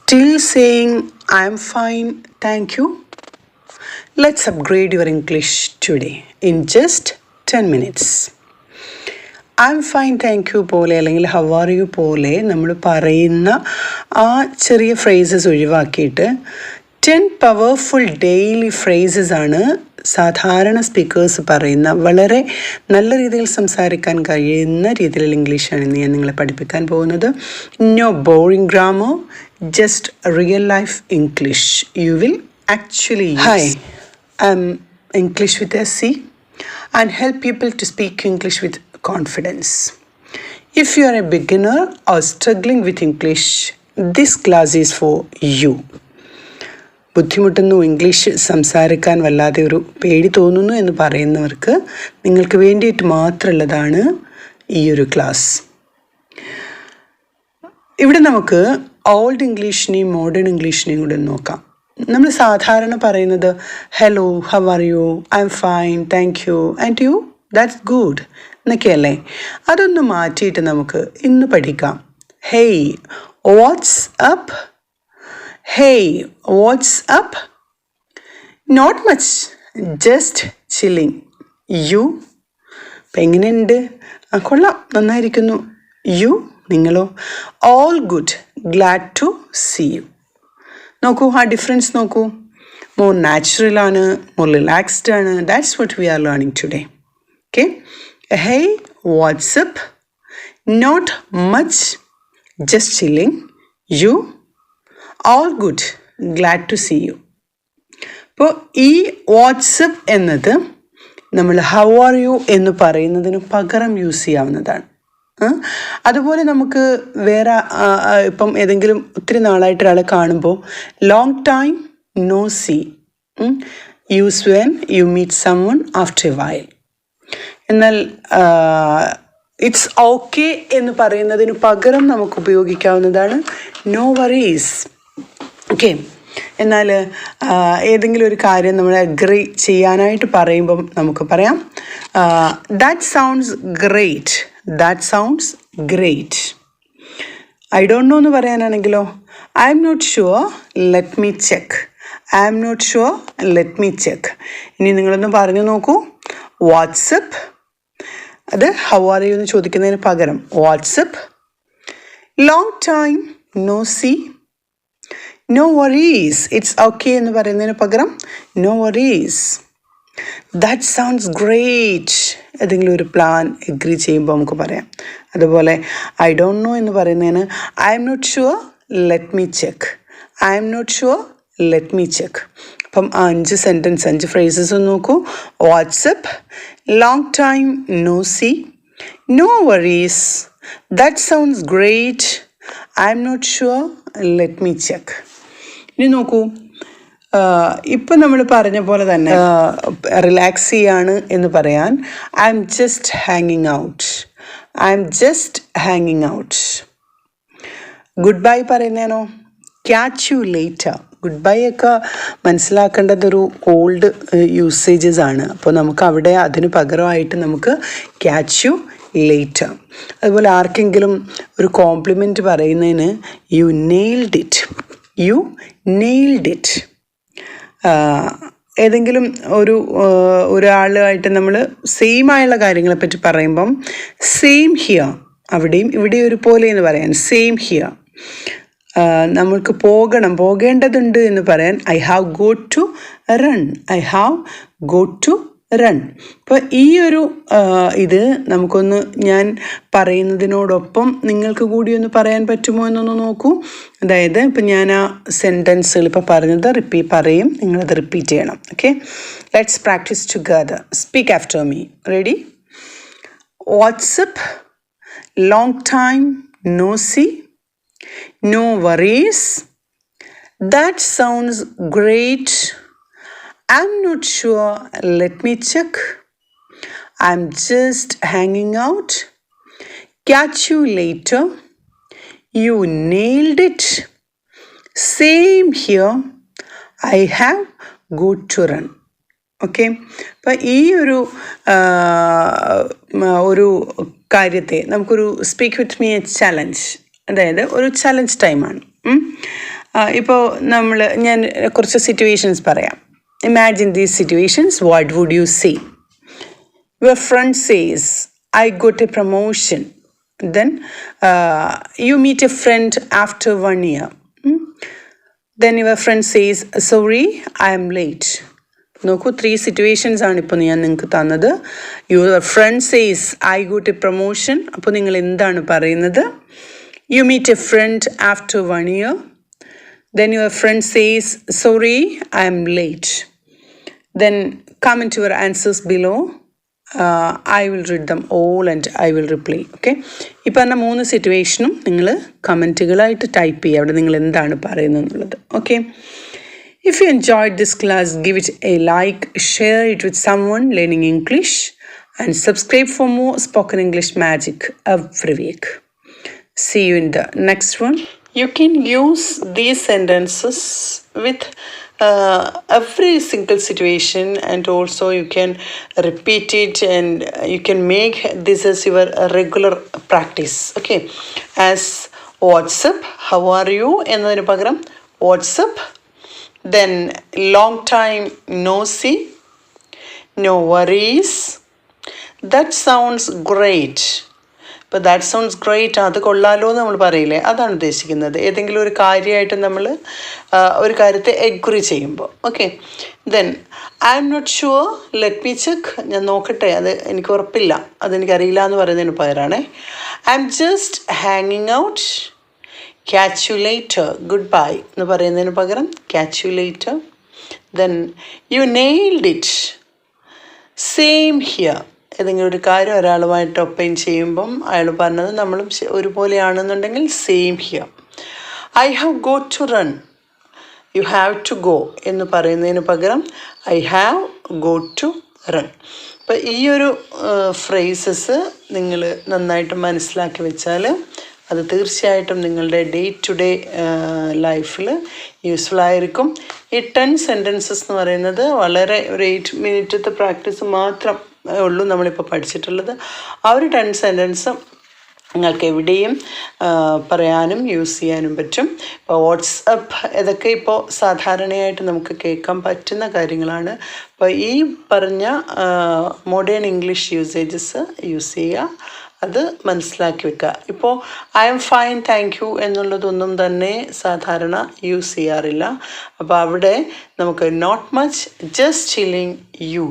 Still saying I'm fine, thank you? Let's upgrade your English today in just 10 minutes. I'm fine, thank you പോലെ അല്ലെങ്കിൽ how are you പോലെ നമ്മൾ പറയുന്ന ആ ചെറിയ ഫ്രേസസ് ഒഴിവാക്കിയിട്ട് 10 പവർഫുൾ ഡെയിലി ഫ്രേസസ് ആണ് സാധാരണ സ്പീക്കേഴ്സ് പറയുന്ന വളരെ നല്ല രീതിയിൽ സംസാരിക്കാൻ കഴിയുന്ന രീതിയിലുള്ള ഇംഗ്ലീഷാണ് ഇന്ന് ഞാൻ നിങ്ങളെ പഠിപ്പിക്കാൻ പോകുന്നത്. No boring grammar, just real life English you will actually use. Hi, I'm English with SC and help people to speak English with confidence. If you are a beginner or struggling with English, this class is for you. ബുദ്ധിമുട്ടുന്നു, English സംസാരിക്കാൻ വല്ലാതെ ഒരു പേടി തോന്നുന്നു എന്ന് പറയുന്നവർക്ക് നിങ്ങൾക്ക് വേണ്ടിയിട്ട് മാത്രമുള്ളതാണ് ഈ ഒരു ക്ലാസ്. ഇവിടെ നമുക്ക് ഓൾഡ് ഇംഗ്ലീഷിനെയും മോഡേൺ ഇംഗ്ലീഷിനെയും കൂടെ നോക്കാം. നമ്മൾ സാധാരണ പറയുന്നത് hello, how are you, I'm fine, thank you, and you, that's good എന്നൊക്കെയല്ലേ. അതൊന്ന് മാറ്റിയിട്ട് നമുക്ക് ഇന്ന് പഠിക്കാം. Hey, what's up? Hey, what's up? Not much, just chilling. You, ഇപ്പം എങ്ങനെയുണ്ട്? കൊള്ളാം, നന്നായിരിക്കുന്നു. യു, നിങ്ങളോ? All good, glad to see you. നോക്കൂ, ആ ഡിഫറൻസ് നോക്കൂ. മോർ നാച്ചുറൽ ആണ്, മോർ റിലാക്സ്ഡ് ആണ്. That's what we are learning today. Okay, hey, what's up? Not much, just chilling. U, all good, glad to see you. അപ്പോൾ ഈ WhatsApp എന്നത് നമ്മൾ how are U എന്ന് പറയുന്നതിന് പകരം യൂസ് ചെയ്യാവുന്നതാണ്. അതുപോലെ നമുക്ക് വേറെ ഇപ്പം ഏതെങ്കിലും ഒത്തിരി നാളായിട്ട് ഒരാളെ കാണുമ്പോൾ long time no see use when you meet someone after a while. എന്നാൽ ഇറ്റ്സ് ഓക്കെ എന്ന് പറയുന്നതിന് പകരം നമുക്ക് ഉപയോഗിക്കാവുന്നതാണ് നോ വറീസ്. ഓക്കെ, എന്നാൽ ഏതെങ്കിലും ഒരു കാര്യം നമ്മൾ അഗ്രി ചെയ്യാനായിട്ട് പറയുമ്പം നമുക്ക് പറയാം that sounds great, that sounds great. I don't know എന്ന് പറയാനാണെങ്കിലോ I'm not sure, let me check. I'm not sure, let me check. ഇനി നിങ്ങളൊന്ന് പറഞ്ഞു നോക്കൂ. വാട്ട്സപ്പ്, അത് ഹൗ ആർ യു എന്ന് ചോദിക്കുന്നതിന് പകരം what's up. Long time no see, no worries. It's okay എന്ന് പറയുന്നതിന് പകരം no worries. That sounds great. ഏതെങ്കിലും ഒരു പ്ലാൻ എഗ്രി ചെയ്യുമ്പോൾ നമുക്ക് പറയാം. അതുപോലെ ഐ ഡോണ്ട് നോ എന്ന് പറയുന്നതിന് I'm not sure, let me check. I'm not sure, let me check. അപ്പം 5 സെൻറ്റൻസ്, 5 ഫ്രേസസ് നോക്കൂ. What's up, long time no see, no worries, that sounds great, I'm not sure, let me check. ഇനി നോക്കൂ, ഇപ്പം നമ്മൾ പറഞ്ഞ പോലെ തന്നെ relax ചെയ്യാണ് എന്ന് പറയാൻ ഐ എം ജസ്റ്റ് ഹാങ്ങിങ് ഔട്ട്. ഐ എം ജസ്റ്റ് ഹാങ്ങിങ് out. Good bye പറയുന്നേനോ catch you later. Good bye ഒക്കെ മനസ്സിലാക്കേണ്ടതൊരു ഓൾഡ് യൂസേജസ് ആണ്. അപ്പോൾ നമുക്ക് അവിടെ അതിന് പകരമായിട്ട് നമുക്ക് ക്യാച്ച് യു ലേറ്റർ. അതുപോലെ ആർക്കെങ്കിലും ഒരു കോംപ്ലിമെൻറ്റ് പറയുന്നതിന് you nailed it. You nailed it. ഏതെങ്കിലും ഒരാളുമായിട്ട് നമ്മൾ സെയിം ആയുള്ള കാര്യങ്ങളെപ്പറ്റി പറയുമ്പം സെയിം ഹിയർ, അവിടെയും ഇവിടെ ഒരു പോലെ എന്ന് പറയാൻ സെയിം ഹിയർ. നമ്മൾക്ക് പോകേണ്ടതുണ്ട് എന്ന് പറയാൻ I have go to run. I have go to run. അപ്പോൾ ഈ ഒരു ഇത് നമുക്കൊന്ന് ഞാൻ പറയുന്നതിനോടൊപ്പം നിങ്ങൾക്ക് കൂടി ഒന്ന് പറയാൻ പറ്റുമോ എന്നൊന്ന് നോക്കൂ. അതായത് ഇപ്പം ഞാൻ ആ സെൻറ്റൻസുകൾ ഇപ്പോൾ പറഞ്ഞത് പറയും, നിങ്ങളത് റിപ്പീറ്റ് ചെയ്യണം. Okay, let's practice together. Speak after me. Ready? What's up, long time no see, no worries, that sounds great, I'm not sure, let me check. I'm just hanging out. Catch you later. You nailed it. Same here. I have go to run. Okay, അപ്പം ഈ ഒരു കാര്യത്തെ നമുക്കൊരു speak with me A challenge, അതായത് ഒരു challenge ടൈമാണ്. ഇപ്പോൾ ഞാൻ കുറച്ച് സിറ്റുവേഷൻസ് പറയാം. Imagine these situations. What would you say? Your friend says, I got a promotion. Then you meet a friend after 1 year. Then your friend says, sorry, I am late. നോക്കൂ, 3 situations ആണ് ഇപ്പോൾ ഞാൻ നിങ്ങൾക്ക് തന്നത്. Your friend says I got a promotion. അപ്പോൾ നിങ്ങൾ എന്താണ് പറയുന്നത്? You meet a friend after 1 year. Then your friend says, sorry, I am late. Then comment your answers below. I will read them all and I will reply. Okay? ഈ പറഞ്ഞ 3 സിറ്റുവേഷനും നിങ്ങൾ കമൻറ്റുകളായിട്ട് type ചെയ്യുക, അവിടെ നിങ്ങൾ എന്താണ് പറയുന്നത് എന്നുള്ളത്. Okay? If you enjoyed this class, give it a like, share it with someone learning English, and subscribe for more spoken English magic every week. See you in the next one. You can use these sentences with every single situation, and also you can repeat it, and you can make this as your regular practice. Okay? As what's up, how are you എന്നതിന് പകരം what's up. Then long time no see, no worries. That sounds great. ഇപ്പോൾ that sounds great, അത് കൊള്ളാലോ എന്ന് നമ്മൾ പറയില്ലേ, അതാണ് ഉദ്ദേശിക്കുന്നത്. ഏതെങ്കിലും ഒരു കാര്യമായിട്ട് നമ്മൾ ഒരു കാര്യത്തെ എഗ്രി ചെയ്യുമ്പോൾ. Okay? Then I'm not sure, let me check, ഞാൻ നോക്കട്ടെ, അത് എനിക്ക് ഉറപ്പില്ല, അതെനിക്കറിയില്ല എന്ന് പറയുന്നതിന് പകരമാണ് ഐ എം ജസ്റ്റ് ഹാങ്ങിങ് out. Catch you later, goodbye എന്ന് പറയുന്നതിന് പകരം catch you later. Then you nailed it, same here. ഏതെങ്കിലും ഒരു കാര്യം ഒരാളുമായിട്ട് ഒപ്പൈൻ ചെയ്യുമ്പം അയാൾ പറഞ്ഞത് നമ്മളും ഒരുപോലെയാണെന്നുണ്ടെങ്കിൽ same here. I have got to run, you have to go എന്ന് പറയുന്നതിന് പകരം I have got to run. അപ്പം ഈ ഒരു ഫ്രേസസ് നിങ്ങൾ നന്നായിട്ട് മനസ്സിലാക്കി വെച്ചാൽ അത് തീർച്ചയായിട്ടും നിങ്ങളുടെ ഡേ ടു ഡേ ലൈഫിൽ യൂസ്ഫുൾ ആയിരിക്കും. ഈ 10 സെൻറ്റൻസസ് എന്ന് പറയുന്നത് വളരെ ഒരു 8 മിനിറ്റത്തെ പ്രാക്ടീസ് മാത്രം ഉള്ളൂ നമ്മളിപ്പോൾ പഠിച്ചിട്ടുള്ളത്. ആ ഒരു 10 സെൻറ്റൻസ് നിങ്ങൾക്ക് എവിടെയും പറയാനും യൂസ് ചെയ്യാനും പറ്റും. ഇപ്പോൾ വാട്സപ്പ് ഇതൊക്കെ ഇപ്പോൾ സാധാരണയായിട്ട് നമുക്ക് കേൾക്കാൻ പറ്റുന്ന കാര്യങ്ങളാണ്. അപ്പോൾ ഈ പറഞ്ഞ മോഡേൺ ഇംഗ്ലീഷ് യൂസേജസ് യൂസ് ചെയ്യുക, അത് മനസ്സിലാക്കി വെക്കുക. ഇപ്പോൾ I'm fine, thank you എന്നുള്ളതൊന്നും തന്നെ സാധാരണ യൂസ് ചെയ്യാറില്ല. അപ്പോൾ അവിടെ നമുക്ക് not much, just chilling, you.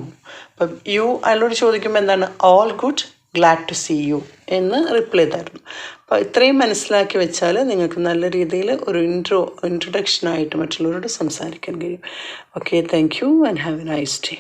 അപ്പം യു അയാളോട് ചോദിക്കുമ്പോൾ എന്താണ്, all good, glad to see you എന്ന് റിപ്ലൈ തരണം. അപ്പോൾ ഇത്രയും മനസ്സിലാക്കി വെച്ചാൽ നിങ്ങൾക്ക് നല്ല രീതിയിൽ ഒരു ഇൻട്രൊഡക്ഷനായിട്ട് മറ്റുള്ളവരോട് സംസാരിക്കാൻ കഴിയും. Okay, thank you and have A nice day.